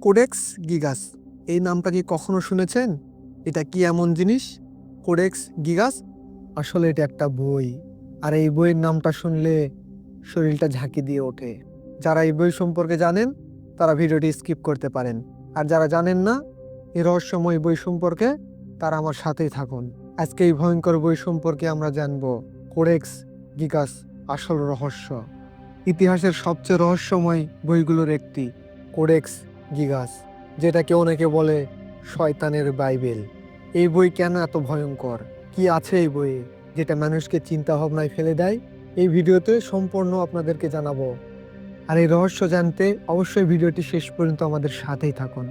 Codex গিগাস, এই নামটা কি কখনো শুনেছেন? এটা কি এমন জিনিস? কোডেক্স গিগাস আসলে এটা একটা বই। আর এই বইয়ের নামটা শুনলে শরীরটা ঝাঁকি দিয়ে ওঠে। যারা এই বই সম্পর্কে জানেন তারা ভিডিওটি স্কিপ করতে পারেন, আর যারা জানেন না এই রহস্যময় বই সম্পর্কে তারা আমার সাথেই থাকুন। আজকে এই ভয়ঙ্কর বই সম্পর্কে আমরা জানব কোডেক্স গিগাস, আসল রহস্য। ইতিহাসের সবচেয়ে রহস্যময় বইগুলোর একটি কোডেক্স গিগাস, যেটাকে অনেকে বলে শয়তানের বাইবেল। এই বই কেন এত ভয়ঙ্কর? কি আছে এই বইয়ে যেটা মানুষকে চিন্তা ভাবনায় ফেলে দেয়? এই ভিডিওতে সম্পূর্ণ আপনাদেরকে জানাবো। আর এই রহস্য জানতে অবশ্যই ভিডিওটি শেষ পর্যন্ত আমাদের সাথেই থাকুন।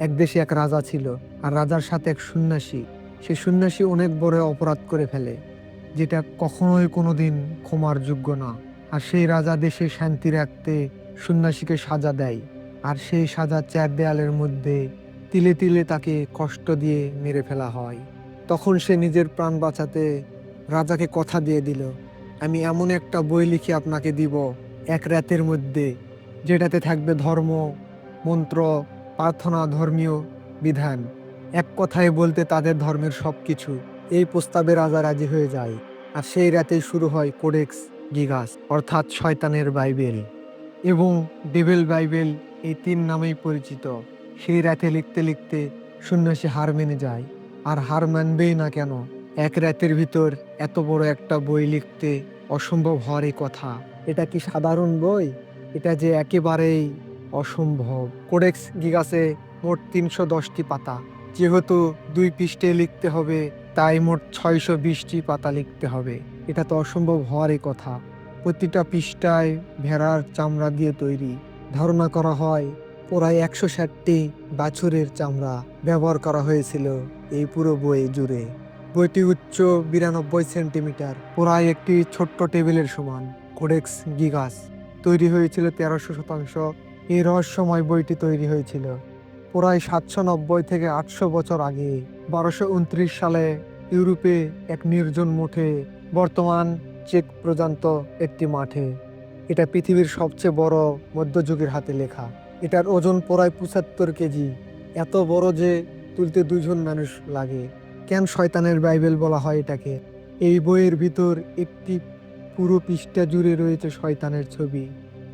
এক দেশে এক রাজা ছিল, আর রাজার সাথে এক সন্ন্যাসী। সে সন্ন্যাসী অনেক বড় অপরাধ করে ফেলে, যেটা কখনোই কোনোদিন ক্ষমার যোগ্য না। আর সেই রাজা দেশে শান্তি রাখতে সন্ন্যাসীকে সাজা দেয়, আর সেই সাজা চার দেয়ালের মধ্যে তিলে তিলে তাকে কষ্ট দিয়ে মেরে ফেলা হয়। তখন সে নিজের প্রাণ বাঁচাতে রাজাকে কথা দিয়ে দিল, আমি এমন একটা বই লিখে আপনাকে দিব এক রাতের মধ্যে, যেটাতে থাকবে ধর্ম, মন্ত্র, প্রার্থনা, ধর্মীয় বিধান, এক কথায় বলতে তাদের ধর্মের সব কিছু। এই প্রস্তাবে রাজা রাজি হয়ে যায়, আর সেই রাতেই শুরু হয় কোডেক্স গিগাস, অর্থাৎ শয়তানের বাইবেল এবং ডেভিল বাইবেল, এই তিন নামেই পরিচিত। সেই রাতে লিখতে লিখতে সন্ন্যাসী হার মেনে যায়। আর হার মানবেই না কেন, এক রাতের ভিতর এত বড় একটা বই লিখতে অসম্ভব হওয়ারই কথা। এটা কি সাধারণ বই? এটা যে একেবারেই অসম্ভব। কোডেক্স গিগাসে মোট 310টি পাতা। যেহেতু 2 পৃষ্ঠে লিখতে হবে, তাই মোট 620টি পাতা লিখতে হবে। এটা তো অসম্ভব হওয়ারই কথা। প্রতিটা পৃষ্ঠায় ভেড়ার চামড়া দিয়ে তৈরি। ধারণা করা হয় প্রায় 160টি বাছুরের চামড়া ব্যবহার করা হয়েছিল এই পুরো বই জুড়ে। বইটি উচ্চ 92 সেন্টিমিটার, প্রায় একটি ছোট্ট টেবিলের সমান। কোডেক্স গিগাস তৈরি হয়েছিল 1300 শতাংশ। এই রহস্যময় বইটি তৈরি হয়েছিল প্রায় 790 থেকে 800 বছর আগে, 1229 সালে ইউরোপে এক নির্জন মঠে, বর্তমান চেক প্রজান্ত একটি মাঠে। এটা পৃথিবীর সবচেয়ে বড় মধ্যযুগের হাতে লেখা। এটার ওজন প্রায় 75 কেজি, এত বড় যে তুলতে 2জন মানুষ লাগে। কেন শয়তানের বাইবেল বলা হয় এটাকে? এই বইয়ের ভিতর একটি পুরো পৃষ্ঠা জুড়ে রয়েছে শয়তানের ছবি।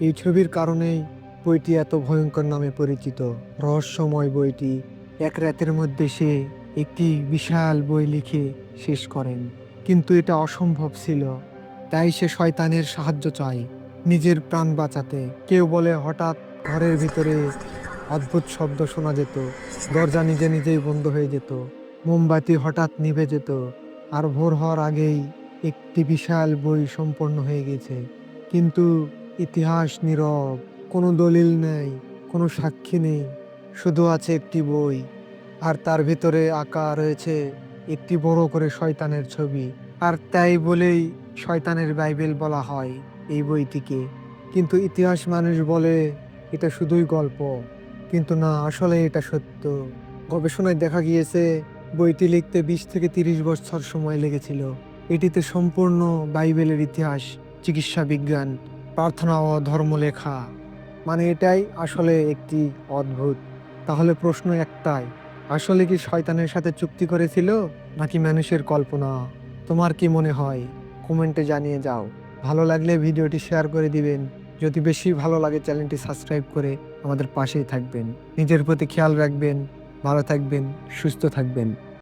এই ছবির কারণেই বইটি এত ভয়ঙ্কর নামে পরিচিত। রহস্যময় বইটি এক রাতের মধ্যে সে একটি বিশাল বই লিখে শেষ করেন, কিন্তু এটা অসম্ভব ছিল। তাই সে শয়তানের সাহায্য চায় নিজের প্রাণ বাঁচাতে। কেউ বলে হঠাৎ ঘরের ভিতরে অদ্ভুত শব্দ শোনা যেত, দরজা নিজে নিজেই বন্ধ হয়ে যেত, মোমবাতি হঠাৎ নিভে যেত, আর ভোর হওয়ার আগেই একটি বিশাল বই সম্পন্ন হয়ে গেছে। কিন্তু ইতিহাস নীরব, কোনো দলিল নেই, কোনো সাক্ষী নেই, শুধু আছে একটি বই, আর তার ভিতরে আঁকা রয়েছে একটি বড় করে শয়তানের ছবি। আর তাই বলেই শয়তানের বাইবেল বলা হয় এই বইটিকে। কিন্তু ইতিহাস মানুষ বলে এটা শুধুই গল্প, কিন্তু না, আসলে এটা সত্য। গবেষণায় দেখা গিয়েছে বইটি লিখতে 20 থেকে 30 বছর সময় লেগেছিল। এটিতে সম্পূর্ণ বাইবেলের ইতিহাস, চিকিৎসা বিজ্ঞান, প্রার্থনা ও ধর্ম লেখা। মানে এটাই আসলে একটি অদ্ভুত। তাহলে প্রশ্ন একটাই, আসলে কি শয়তানের সাথে চুক্তি করেছিল, নাকি মানুষের কল্পনা? তোমার কি মনে হয়? কমেন্টে জানিয়ে যাও। ভালো লাগলে ভিডিওটি শেয়ার করে দিবেন। যদি বেশি ভালো লাগে চ্যানেলটি সাবস্ক্রাইব করে আমাদের পাশেই থাকবেন। নিজের প্রতি খেয়াল রাখবেন, ভালো থাকবেন, সুস্থ থাকবেন।